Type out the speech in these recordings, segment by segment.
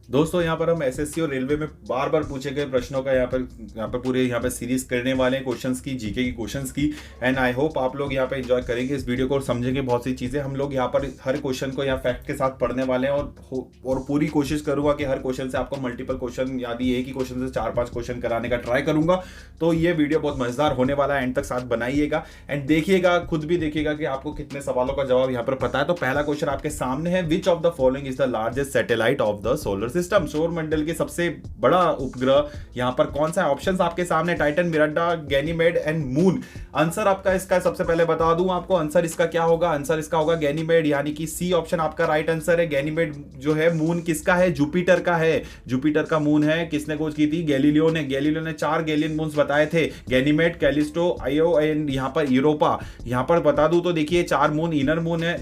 दोस्तों यहाँ पर हम एसएससी और रेलवे में बार बार पूछे गए प्रश्नों का यहाँ पर पूरे यहाँ पे सीरीज करने वाले हैं, क्वेश्चंस की, जीके की क्वेश्चंस की। एंड आई होप आप लोग यहाँ पे एंजॉय करेंगे इस वीडियो को और समझेंगे बहुत सी चीजें। हम लोग यहाँ पर हर क्वेश्चन को यहाँ फैक्ट के साथ पढ़ने वाले हैं और पूरी कोशिश करूंगा कि हर क्वेश्चन से आपको मल्टीपल क्वेश्चन, यानी एक ही क्वेश्चन से 4-5 क्वेश्चन कराने का ट्राई करूंगा। तो ये वीडियो बहुत मजेदार होने वाला है, एंड तक साथ बनाइएगा एंड देखिएगा, खुद भी देखिएगा कि आपको कितने सवालों का जवाब यहाँ पर पता है। तो पहला क्वेश्चन आपके सामने है, which of the following is the largest satellite of the solar system? सौर मंडल के सबसे बड़ा उपग्रह यहाँ पर कौन सा है? ऑप्शंस आपके सामने, Titan, Miranda, Ganymede and moon. Answer आपका इसका सबसे पहले बता दूं आपको, आंसर इसका क्या होगा? आंसर इसका होगा गैनीमेड, यानी कि सी ऑप्शन आपका राइट आंसर है। गैनीमेड जो है, मून किसका है? जुपिटर का है। जुपिटर का मून है। किसने खोज की थी? गैलीलियो ने। गैलीलियो ने 4 गैलियन मून्स बताए थे, गैनीमेड, कैलिस्टो, आयो एंड यहाँ पर यूरोपा। यहाँ पर बता दूं तो देखिए 4 मून, इनर मून है,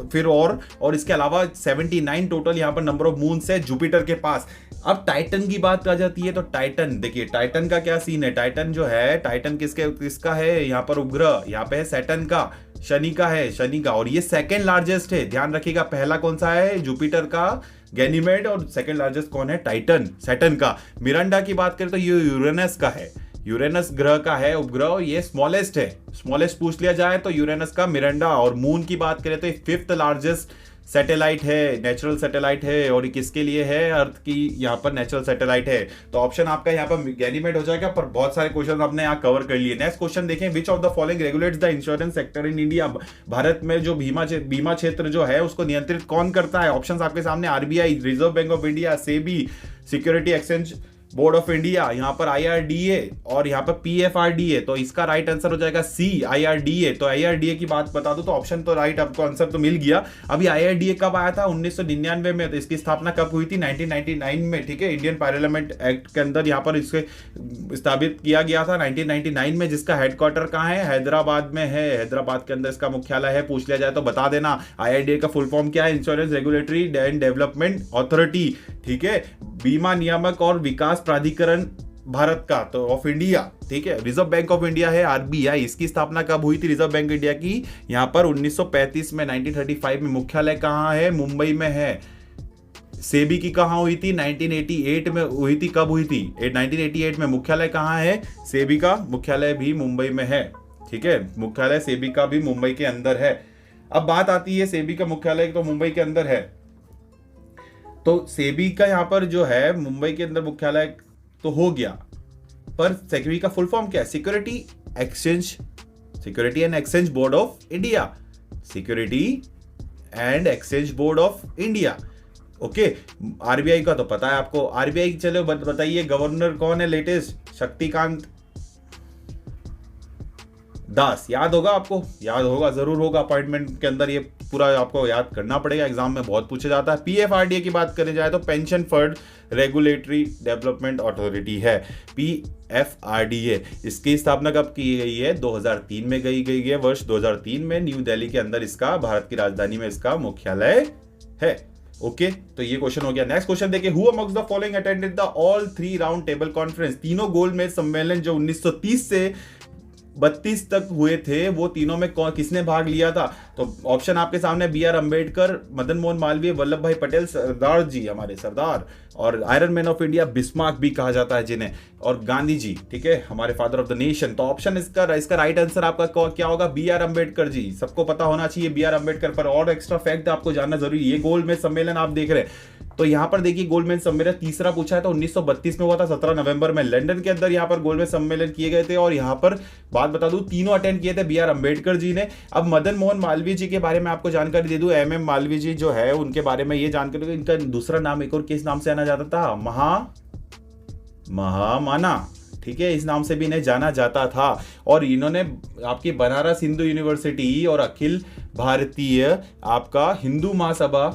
फिर और इसके अलावा 79 टोटल यहाँ पर नंबर ऑफ मून्स है जुपिटर के पास। अब टाइटन की बात आ जाती है तो टाइटन, देखिए टाइटन का क्या सीन है। टाइटन जो है, टाइटन किसका है यहाँ पर उपग्रह? यहाँ पे है सैटर्न का, शनि का है, शनि का, और ये सेकंड लार्जेस्ट है। ध्यान रखिएगा, पहला कौन सा है? जुपिटर का, गैनीमेड, और सेकंड लार्जेस्ट कौन है? टाइटन, सैटर्न का। मिरांडा की बात करें तो ये यूरेनस का है, यूरेनस ग्रह का है उपग्रह, ये स्मॉलेस्ट है। स्मॉलेस्ट पूछ लिया जाए तो यूरेनस का मिरांडा। और मून की बात करें तो ये 5th लार्जेस्ट सैटेलाइट है, नेचुरल सैटेलाइट है, और किसके लिए है? अर्थ की यहाँ पर नेचुरल सैटेलाइट है। तो ऑप्शन आपका यहाँ पर गैनीमेड हो जाएगा, पर बहुत सारे क्वेश्चन आपने यहाँ कवर कर लिए। नेक्स्ट क्वेश्चन देखें, विच of the following regulates the insurance sector in India? Bharat में जो बीमा क्षेत्र जो है उसको नियंत्रित कौन करता है? ऑप्शन आपके सामने, RBI, reserve bank of India, SEBI, security exchange board of India, यहाँ पर आईआरडीए और यहाँ पर पीएफआरडीए। तो इसका राइट आंसर हो जाएगा सी, आईआरडीए। तो आईआरडीए की बात बता दूं तो ऑप्शन तो राइट, आपको आंसर तो मिल गया। अभी आईआरडीए कब आया था? 1999 में। तो इसकी स्थापना कब हुई थी? 1999 में, ठीक है। इंडियन पार्लियामेंट एक्ट के अंदर यहाँ पर इसके स्थापित किया गया था 1999 में, जिसका हेडक्वार्टर कहाँ है? हैदराबाद में है। हैदराबाद के अंदर इसका मुख्यालय है। पूछ लिया जाए तो बता देना। आईआरडीए का फुल फॉर्म क्या है? Insurance regulatory and development authority, ठीक है। बीमा नियामक और विकास प्राधिकरण भारत का, तो ऑफ इंडिया, ठीक है। रिजर्व बैंक ऑफ इंडिया है, आरबीआई। इसकी स्थापना कब हुई थी रिजर्व बैंक इंडिया की? यहाँ पर 1935 में, 1935 में। मुख्यालय कहाँ है? मुंबई में है। सेबी की कहाँ हुई थी? 1988 में हुई थी। कब हुई थी? 1988 में। मुख्यालय कहाँ है? सेबी का मुख्यालय भी मुंबई में है, ठीक है। मुख्यालय सेबी का भी मुंबई के अंदर है। अब बात आती है, सेबी का मुख्यालय तो मुंबई के अंदर है, तो सेबी का यहाँ पर जो है मुंबई के अंदर मुख्यालय तो हो गया, पर सेबी का फुल फॉर्म क्या है? Security and exchange board of India. Security and exchange board of India, okay. RBI का तो पता है आपको। आरबीआई, चलो बताइए गवर्नर कौन है लेटेस्ट? शक्तिकांत दास। याद होगा आपको? याद होगा, जरूर होगा। अपॉइंटमेंट के अंदर ये पूरा आपको याद करना पड़ेगा, एग्जाम में बहुत पूछा जाता है। पीएफआरडीए की बात करें जाए तो pension fund regulatory development authority है, पीएफआरडीए। इसकी स्थापना कब की गई है? 2003 में गई है। वर्ष 2003 में न्यू दिल्ली के अंदर इसका, भारत की राजधानी में इसका मुख्यालय है, ओके। तो ये क्वेश्चन हो गया। नेक्स्ट क्वेश्चन देखिए, who amongst the following attended the all 3 round table conference? तीनों गोलमेज सम्मेलन जो 1930 से 32 तक हुए थे, वो तीनों में किसने भाग लिया था? तो ऑप्शन आपके सामने, बी आर अंबेडकर, मदन मोहन मालवीय, वल्लभ भाई पटेल, सरदार जी, हमारे सरदार, और iron man of India Bismarck भी कहा जाता है जिन्हें, और गांधी जी, ठीक है, हमारे फादर ऑफ द नेशन। तो ऑप्शन इसका राइट आंसर आपका क्या होगा? B are Ambedkar ji. सबको पता होना चाहिए बी आर अंबेडकर पर, और एक्स्ट्रा फैक्ट आपको जानना जरूरी है। ये गोलमेज सम्मेलन आप देख रहे हैं, तो यहां पर देखिए गोलमेज सम्मेलन तीसरा पूछा है तो 1932 में हुआ था, 17 नवंबर में। लंदन के अंदर यहां पर गोलमेज सम्मेलन किए गए थे, और यहां पर बात बता दूं तीनों अटेंड किए थे बी आर अंबेडकर जी ने। अब मदन मोहन मालवीय जी के बारे में आपको जानकारी दे दूं, एम मालवीय जी जो है उनके बारे में ये जानकारी, इनका दूसरा नाम एक और किस नाम से जाना जाता था? महामाना, ठीक है, इस नाम से भी इन्हें जाना जाता था। और इन्होंने आपकी बनारस हिंदू यूनिवर्सिटी और अखिल भारतीय आपका हिंदू महासभा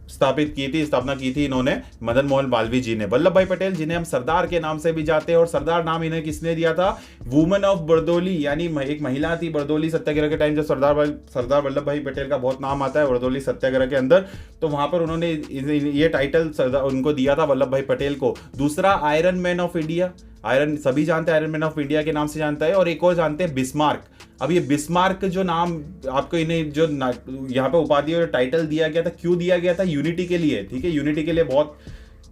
स्थापना की थी इन्होंने, मदन मोहन मालवीय जी ने। वल्लभ भाई पटेल जिन्हें हम सरदार के नाम से भी जाते हैं, और सरदार नाम इन्हें किसने दिया था? वुमेन ऑफ बरदोली, यानी एक महिला थी बरदोली सत्याग्रह के टाइम, जब सरदार वल्लभ भाई पटेल का बहुत नाम आता है बरदोली सत्याग्रह के अंदर, तो वहां पर उन्होंने ये टाइटल उनको दिया था वल्लभ भाई पटेल को। दूसरा, iron man of India, iron सभी जानते हैं, आयरन मैन ऑफ इंडिया के नाम से जानता है। और एक और जानते हैं बिस्मार्क, अब ये बिस्मार्क जो नाम आपको इन्हें जो यहाँ पे उपाधि और टाइटल दिया गया था, क्यों दिया गया था? यूनिटी के लिए, ठीक है, यूनिटी के लिए बहुत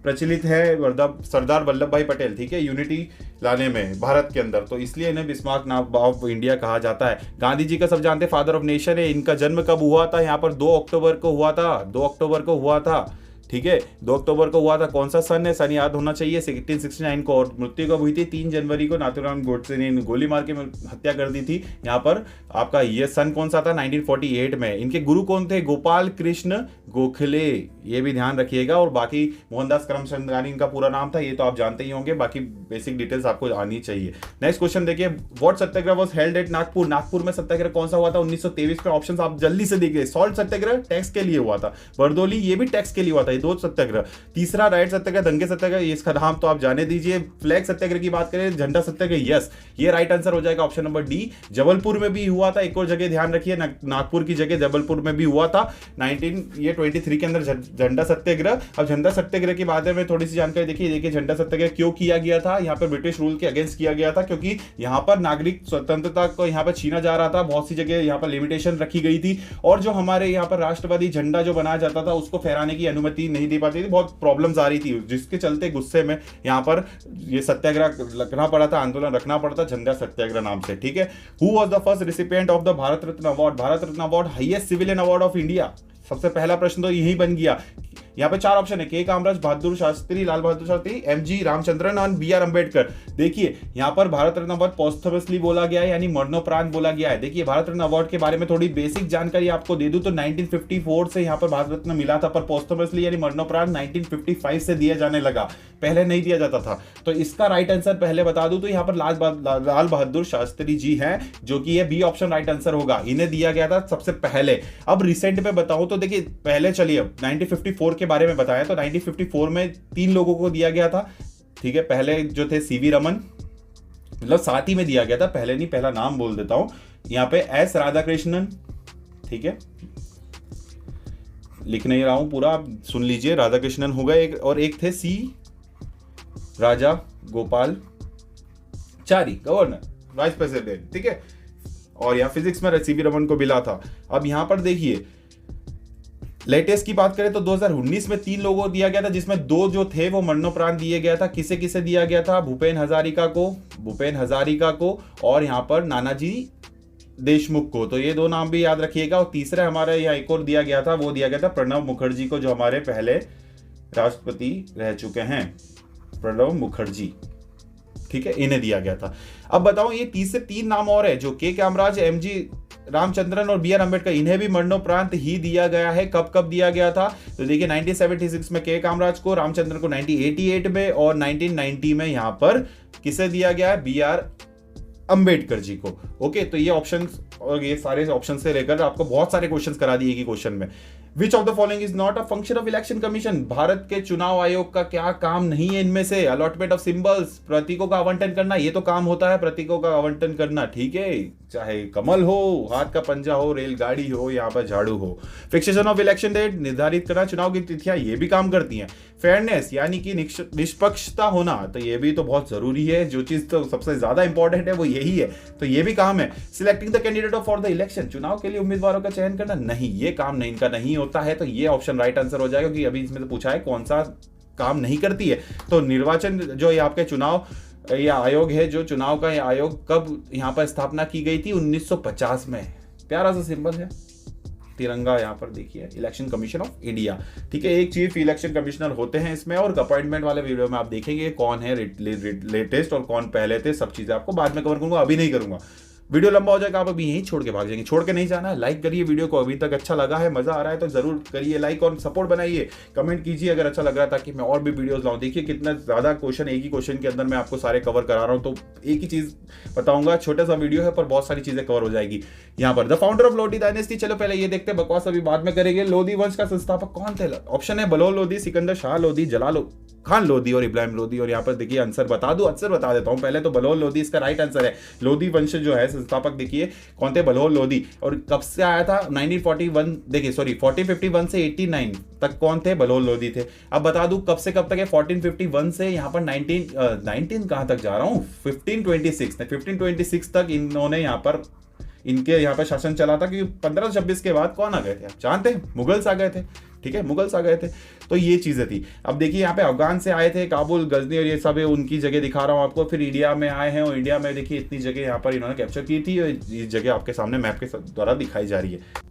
प्रचलित है सरदार वल्लभ भाई पटेल, ठीक है, यूनिटी लाने में भारत के अंदर, तो इसलिए इन्हें बिस्मार्क नाम ऑफ इंडिया कहा जाता है। गांधी जी का सब जानते हैं फादर ऑफ नेशन है। इनका जन्म कब हुआ था? यहाँ पर 2 अक्टूबर को हुआ था, 2 अक्टूबर को हुआ था, ठीक है, 2 अक्टूबर को हुआ था। कौन सा सन है? सन याद होना चाहिए, 1869 को। और मृत्यु कब हुई थी? 3 जनवरी को नाथूराम गोडसे ने गोली मार के हत्या कर दी थी। यहाँ पर आपका ये सन कौन सा था? 1948 में। इनके गुरु कौन थे? गोपाल कृष्ण गोखले, ये भी ध्यान रखिएगा। और बाकी मोहनदास करमचंद गांधी इनका पूरा नाम था, ये तो आप जानते ही होंगे, बाकी बेसिक डिटेल्स आपको आनी चाहिए। नेक्स्ट क्वेश्चन देखिए, what Satyagraha was held at Nagpur? Nagpur में सत्याग्रह कौन सा हुआ था? 1923 में। ऑप्शन आप जल्दी से देखिए। सॉल्ट सत्याग्रह टैक्स के लिए हुआ था, बरदोली ये भी टैक्स के लिए हुआ था, 2 सत्याग्रह। तीसरा राइट सत्याग्रह, दंगे सत्याग्रह, इसका नाम तो आप जाने दीजिए। फ्लैग सत्याग्रह की बात करें, झंडा सत्याग्रह, यस, ये राइट आंसर हो जाएगा ऑप्शन नंबर डी। जबलपुर में भी हुआ था, एक और जगह ध्यान रखिए, नागपुर की जगह जबलपुर में भी हुआ था 1923 के अंदर झंडा सत्याग्रह। अब झंडा सत्याग्रह के बारे में थोड़ी सी जानकारी देखिए। झंडा सत्याग्रह क्यों किया गया था? यहाँ पर ब्रिटिश रूल के अगेंस्ट किया गया था, क्योंकि यहाँ पर नागरिक स्वतंत्रता को यहाँ पर छीना जा रहा था। बहुत सी जगह यहाँ पर लिमिटेशन रखी गई थी, और जो हमारे यहाँ पर राष्ट्रवादी झंडा जो बनाया जाता था उसको फहराने की अनुमति नहीं दे पाती थी। बहुत प्रॉब्लम्स आ रही थी, जिसके चलते गुस्से में यहाँ पर ये सत्याग्रह रखना पड़ा था, आंदोलन रखना पड़ा था, झंडा सत्याग्रह नाम से, ठीक है। Who was the first recipient of the Bharat Ratna award? Bharat Ratna award highest civilian award of India. सबसे पहला प्रश्न तो यही बन गया। यहाँ पे 4 ऑप्शन है, के कामराज, बहादुर शास्त्री, लाल बहादुर शास्त्री, एमजी रामचंद्रन और बी आर अम्बेडकर। देखिए यहाँ पर भारत रत्न अवार्ड पोस्टमसली बोला गया है, यानी मरणोपरांत बोला गया है। देखिए भारत रत्न अवार्ड के बारे में थोड़ी बेसिक जानकारी आपको दे दूं तो 1954 से यहाँ पर भारत रत्न मिला था, पर पोस्टमसली यानी मरणोपरांत 1955 से दिया जाने लगा, पहले नहीं दिया जाता था। तो इसका राइट आंसर पहले बता दूं तो यहाँ पर लाल बहादुर शास्त्री जी हैं, जो कि ये बी ऑप्शन राइट आंसर होगा, इन्हें दिया गया था सबसे पहले। अब रिसेंट में बताऊं तो देखिए, पहले चलिए 1954 के बारे में बताया तो 1954 में 3 लोगों को दिया गया था, ठीक है। पहले जो थे सीवी रमन, मतलब साथ ही में दिया गया था, पहले नहीं, पहला नाम बोल देता हूं यहां पे, एस राधाकृष्णन, ठीक है, लिख नहीं रहा हूं पूरा, आप सुन लीजिए, राधाकृष्णन हो गए एक, और एक थे सी राजा गोपाल चारी, गवर्नर, वाइस प्रेसिडेंट, ठीक है। और यहां फिजिक्स में सीवी रमन को मिला था। अब यहां पर देखिए लेटेस्ट की बात करें तो 2019 में 3 लोगों को दिया गया था, जिसमें 2 जो थे वो मरणोपरांत दिए गया था। किसे किसे दिया गया था? भूपेन हजारिका को और यहाँ पर नानाजी देशमुख को। तो ये 2 नाम भी याद रखिएगा। और तीसरे हमारे यहाँ एक और दिया गया था, वो दिया गया था प्रणब मुखर्जी को, जो हमारे पहले राष्ट्रपति रह चुके हैं, प्रणब मुखर्जी, ठीक है, इन्हें दिया गया था। अब बताओ ये 3 नाम और है, जो के कामराज, एमजी रामचंद्रन और बी आर अम्बेडकर, इन्हें भी मरणोपरांत ही दिया गया है। कब कब दिया गया था? तो देखिए 1976 में के कामराज को, रामचंद्रन को 1988 में, और 1990 में यहां पर किसे दिया गया है? बी आर अम्बेडकर जी को। ओके, तो ये ऑप्शन और ये सारे ऑप्शन से लेकर आपको बहुत सारे क्वेश्चंस करा दिए कि क्वेश्चन में विच of the following is not a function of election commission? Bharat के चुनाव आयोग का क्या काम नहीं है इनमें से? अलॉटमेंट ऑफ सिंबल्स, प्रतीकों का आवंटन करना, ये तो काम होता है प्रतीकों का आवंटन करना, ठीक है, चाहे कमल हो, हाथ का पंजा हो, रेलगाड़ी हो, यहाँ पर झाड़ू हो। फिक्सेशन ऑफ इलेक्शन डेट, निर्धारित करना चुनाव की तिथियां, ये भी काम करती हैं। फेयरनेस यानी कि निष्पक्षता होना, तो ये भी तो बहुत जरूरी है, जो चीज तो सबसे ज्यादा इंपॉर्टेंट है वो यही है, तो ये भी काम है। Selecting the candidate for the election, चुनाव के लिए उम्मीदवारों का चयन करना, नहीं, ये काम नहीं, इनका नहीं होता है। तो ये ऑप्शन राइट आंसर हो जाएगा, क्योंकि अभी इसमें से पूछा है कौन सा काम नहीं करती है। तो निर्वाचन जो ये आपके चुनाव या आयोग है, जो चुनाव का आयोग कब यहाँ पर स्थापना की गई थी? 1950 में। प्यारा सा सिंबल है तिरंगा, यहाँ पर देखिए, इलेक्शन कमीशन ऑफ इंडिया, ठीक है। एक चीफ इलेक्शन कमिश्नर होते हैं इसमें, और अपॉइंटमेंट वाले वीडियो में आप देखेंगे कौन है लेटेस्ट और कौन पहले थे, सब चीजें आपको बाद में कवर करूंगा, अभी नहीं करूंगा, वीडियो लंबा हो जाएगा, आप अभी यहीं छोड़ के भाग जाएंगे। छोड़ के नहीं जाना है, लाइक करिए वीडियो को, अभी तक अच्छा लगा है, मजा आ रहा है तो जरूर करिए लाइक, और सपोर्ट बनाइए, कमेंट कीजिए अगर अच्छा लग रहा है, ताकि मैं और भी वीडियोस लाऊं। देखिए कितना ज्यादा क्वेश्चन, एक ही क्वेश्चन के अंदर मैं आपको सारे कवर करा रहा हूं, तो एक ही चीज बताऊंगा, छोटा सा वीडियो है पर बहुत सारी चीजें कवर हो जाएगी। यहाँ पर the founder of Lodhi dynasty, चलो पहले ये देखते हैं, बकवास अभी बाद में करेंगे। लोधी वंश का संस्थापक कौन थे? ऑप्शन है बलोल लोधी, सिकंदर शाह लोधी, जलाल खान लोधी और इब्राहिम लोधी। और यहाँ पर देखिए आंसर बता देता हूं पहले तो, बलोल लोधी इसका राइट आंसर है। लोधी वंश जो है संस्थापक देखिए कौन थे? बलोल लोधी। और कब से आया था? 1941, देखिए सॉरी 1451 से 89 तक कौन थे? बलोल लोधी थे। अब बता दूं कब से कब तक है? 1451 से यहाँ पर 19 कहां तक जा रहा हूं, 1526 तक इन्होंने यहाँ पर इनके यहाँ पे शासन चला था, क्योंकि 1526 के बाद कौन आ गए थे आप जानते हैं? मुगल्स आ गए थे। ठीक है, मुगल्स आ गए थे। तो ये चीजें थी। अब देखिए यहाँ पे अफगान से आए थे, काबुल, गजनी और ये सब है, उनकी जगह दिखा रहा हूँ आपको। फिर इंडिया में आए हैं और इंडिया में देखिए इतनी जगह यहाँ पर इन्होंने कैप्चर की थी, ये जगह आपके सामने मैप के द्वारा दिखाई जा रही है।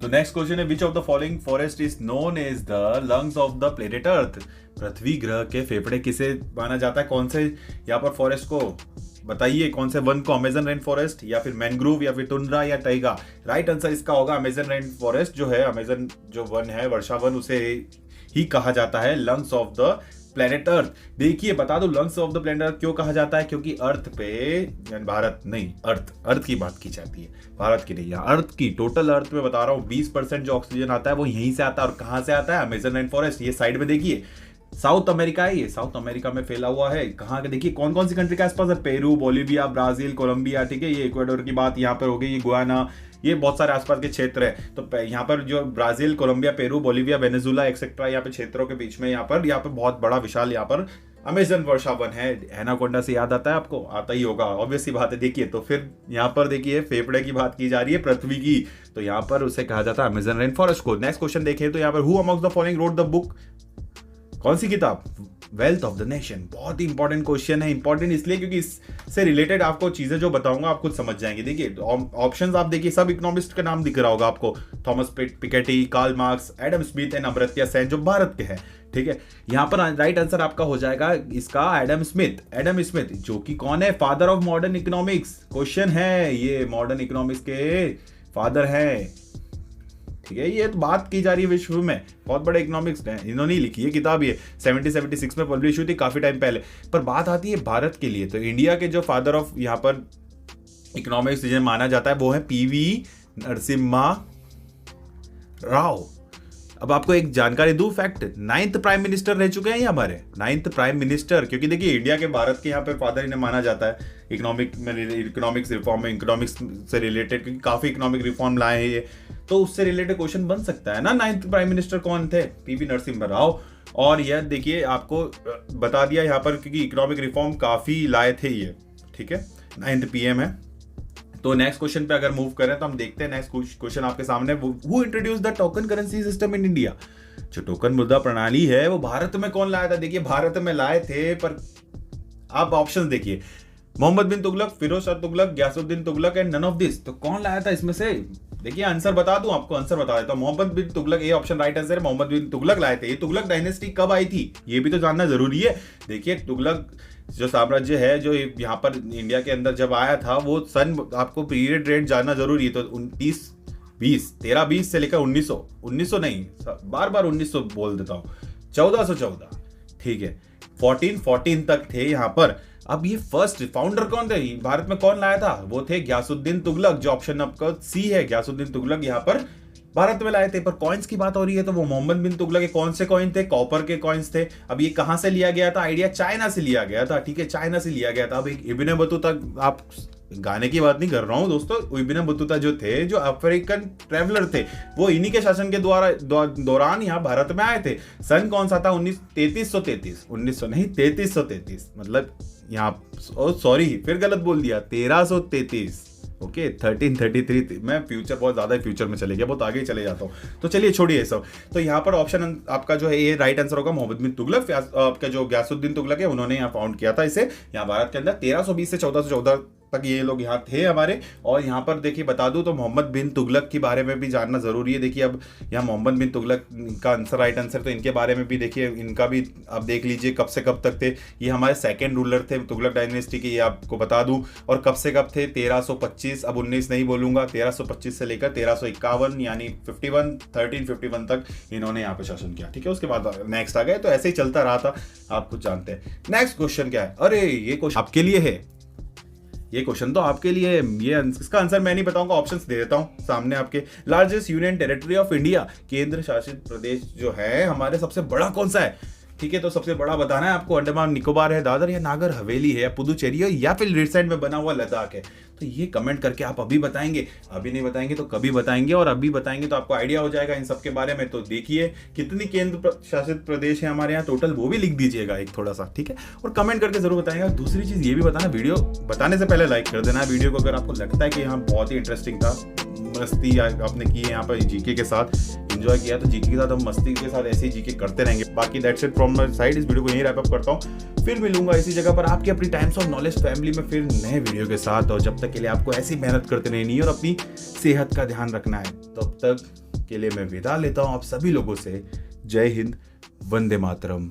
तो नेक्स्ट क्वेश्चन है, which of the following forest is known as the lungs of the planet earth? पृथ्वी ग्रह के फेफड़े किसे माना जाता है? कौन से यहाँ पर फॉरेस्ट को बताइए, कौन से वन को? अमेजन रेन फॉरेस्ट या फिर मैनग्रोव या फिर टुंड्रा या टाइगा? राइट आंसर इसका होगा अमेजन रेन फॉरेस्ट जो है, अमेजन जो वन है, वर्षा वन, उसे ही कहा जाता है लंग्स ऑफ द प्लेनेट अर्थ। देखिए बता दो लंग्स ऑफ द प्लेनेट अर्थ क्यों कहा जाता है? क्योंकि अर्थ पे, भारत नहीं, अर्थ की बात की जाती है, भारत की नहीं, अर्थ की, टोटल अर्थ में बता रहा हूँ 20% जो ऑक्सीजन आता है वो यहीं से आता है। और कहाँ से आता है? Amazon rain forest. ये साइड में देखिए साउथ अमेरिका है, ये साउथ अमेरिका में फैला हुआ है। कहाँ के देखिए कौन कौन सी कंट्री के आसपास है? पेरू, बोलिविया, ब्राजील, कोलंबिया, ठीक है, ये इक्वाडोर की बात यहाँ पर हो गई, ये गुयाना, ये बहुत सारे आसपास के क्षेत्र है। तो यहाँ पर जो Brazil, Colombia, Peru, Bolivia, Venezuela etcetera यहाँ पे क्षेत्रों के बीच में यहाँ पर बहुत बड़ा विशाल यहाँ पर अमेजन वर्षा वन है। एनाकोंडा से याद आता है आपको? आता ही होगा, ऑब्वियस सी बात है। देखिए तो फिर यहाँ पर देखिए फेफड़े की बात की जा रही है पृथ्वी की, तो यहाँ पर उसे कहा जाता है अमेजन रेन फॉरेस्ट को। नेक्स्ट क्वेश्चन देखें तो यहाँ पर who amongst the following wrote the book? कौन सी किताब? Wealth of the nation. बहुत ही इंपॉर्टेंट क्वेश्चन है। इंपॉर्टेंट इसलिए क्योंकि इससे रिलेटेड आपको चीजें जो बताऊंगा आप खुद समझ जाएंगे। देखिए ऑप्शंस आप देखिए, सब इकोनॉमिस्ट का नाम दिख रहा होगा आपको, Thomas Piketty, Karl Marx, Adam Smith and Amartya Sen, जो भारत के हैं। ठीक है, यहाँ पर राइट आंसर आपका हो जाएगा इसका एडम स्मिथ। एडम स्मिथ जो कि कौन है? Father of modern economics. Question है, ये मॉडर्न इकोनॉमिक्स के फादर है। ठीक है, ये तो बात की जा रही है विश्व में, बहुत बड़े इकोनॉमिक्स हैं, इन्होंने लिखी है किताब, ये 1776 में पब्लिश हुई थी, काफी टाइम पहले। पर बात आती है भारत के लिए, तो इंडिया के जो फादर ऑफ यहाँ पर इकोनॉमिक्स जिन्हें माना जाता है वो है पीवी नरसिम्हा राव। अब आपको एक जानकारी दूं, फैक्ट, 9th प्राइम मिनिस्टर रह चुके हैं ये हमारे, 9th प्राइम मिनिस्टर। क्योंकि देखिए इंडिया के, भारत के यहाँ पे फादर इन्हें माना जाता है इकोनॉमिक्स रिफॉर्म में, इकोनॉमिक्स से रिलेटेड, क्योंकि काफी इकोनॉमिक रिफॉर्म लाए हैं ये, तो उससे रिलेटेड क्वेश्चन बन सकता है ना। 9th प्राइम मिनिस्टर कौन थे? पीवी नरसिम्हा राव। और यह देखिए आपको बता दिया यहाँ पर, क्योंकि इकोनॉमिक रिफॉर्म काफी लाए थे ये। ठीक है, 9th PM है। तो नेक्स्ट क्वेश्चन पे अगर मूव करें तो हम देखते हैं नेक्स्ट क्वेश्चन आपके सामने, who introduce the token currency system in India? जो टोकन मुद्रा प्रणाली है वो भारत में कौन लाया था? देखिए भारत में लाए थे, पर आप ऑप्शंस देखिए, Mohammad bin Tughlaq, Firoz Shah Tughlaq, Ghiyasuddin Tughlaq and none of this. तो कौन लाया था इसमें से? देखिए आंसर बता दूं आपको, आंसर बता देता हूं, मोहम्मद बिन तुगलक, ये ऑप्शन राइट आंसर है, मोहम्मद बिन तुगलक लाए थे। ये तुगलक डायनेस्टी कब आई थी ये भी तो जानना जरूरी है। देखिए तुगलक जो साम्राज्य है जो यहाँ पर इंडिया के अंदर जब आया था, वो सन, आपको पीरियड रेट जानना जरूरी है। तो 1320 से लेकर 1900 नहीं, बार 1900 बोल देता हूँ, 1414, ठीक है, 1414 तक थे यहाँ पर। अब ये फर्स्ट फाउंडर कौन थे भारत में, कौन लाया था? वो थे गयासुद्दीन तुगलक, जो ऑप्शन आपका सी है, गयासुद्दीन तुगलक यहाँ पर भारत में लाए थे। पर कॉइन्स की बात हो रही है तो वो मोहम्मद बिन तुगलक के कौन से कॉइन थे? कॉपर के कॉइन्स थे। अब ये कहां से लिया गया था? आइडिया चाइना से लिया गया था। ठीक है, चाइना से लिया गया था। अब एक इब्न बतूता, आप गाने की बात नहीं कर रहा हूं दोस्तों, इब्न बतूता जो थे, जो अफ्रीकन ट्रेवलर थे, वो इन्हीं के शासन के दौरान यहाँ भारत में आए थे। सन कौन सा था? 1933 नहीं 3333, मतलब यहाँ, सॉरी फिर गलत बोल दिया, 1333। ओके, 1333। मैं फ्यूचर, बहुत ज्यादा फ्यूचर में चले गया, बहुत आगे चले जाता हूँ, तो चलिए छोड़िए ये सब। तो यहाँ पर ऑप्शन आपका जो है ये राइट आंसर होगा मोहम्मद बिन तुगलक। आपका जो गयासुद्दीन तुगलक है उन्होंने यहाँ फाउंड किया था इसे, यहाँ भारत के अंदर 1320 से 1414 तक ये लोग यहाँ थे हमारे। और यहाँ पर देखिए बता दूं तो मोहम्मद बिन तुगलक के बारे में भी जानना जरूरी है। देखिए अब यहाँ मोहम्मद बिन तुगलक का आंसर, राइट आंसर, तो इनके बारे में भी देखिए, इनका भी आप देख लीजिए कब से कब तक थे। ये हमारे सेकंड रूलर थे तुगलक डायनेस्टी के, ये आपको बता दूं। और कब से कब थे? 1325, अब 19 नहीं बोलूंगा, 1325 से लेकर 1351 यानी 1351 तक इन्होंने यहाँ पे शासन किया। ठीक है, उसके बाद नेक्स्ट आ गए, तो ऐसे ही चलता रहा था, आप कुछ जानते हैं। नेक्स्ट क्वेश्चन क्या है? अरे ये क्वेश्चन आपके लिए है, ये क्वेश्चन तो आपके लिए, ये इसका आंसर मैं नहीं बताऊंगा, ऑप्शंस दे देता हूं सामने आपके। Largest union territory of India, केंद्र शासित प्रदेश जो है हमारे, सबसे बड़ा कौन सा है? ठीक है। तो सबसे बड़ा बताना है आपको, अंडमान निकोबार है, दादर या नागर हवेली है, या पुदुचेरी है, या फिर रिसेंट में बना हुआ लद्दाख है। तो ये कमेंट करके आप अभी बताएंगे, अभी नहीं बताएंगे तो कभी बताएंगे, और अभी बताएंगे तो आपको आइडिया हो जाएगा इन सब के बारे में। तो देखिए कितनी केंद्र शासित प्रदेश है हमारे यहाँ टोटल, वो भी लिख दीजिएगा एक थोड़ा सा, ठीक है। और कमेंट करके जरूर बताएंगे। दूसरी चीज ये भी बताना, वीडियो बताने से पहले लाइक कर देना वीडियो को, अगर आपको लगता है कि यहाँ बहुत ही इंटरेस्टिंग था, मस्ती आपने की है यहाँ पर जीके के साथ, एंजॉय किया, तो जीके के साथ हम मस्ती के साथ ऐसे ही जीके करते रहेंगे। बाकी that's it from my side, इस वीडियो को यहीं रैप अप करता हूँ। फिर मिलूंगा इसी जगह पर आपकी अपनी टाइम्स ऑफ नॉलेज फैमिली में फिर नए वीडियो के साथ। और जब तक के लिए आपको ऐसी मेहनत करते रहनी है और अपनी सेहत का ध्यान रखना है, तब तक के लिए मैं विदा लेता हूँ आप सभी लोगों से। जय हिंद, वंदे मातरम।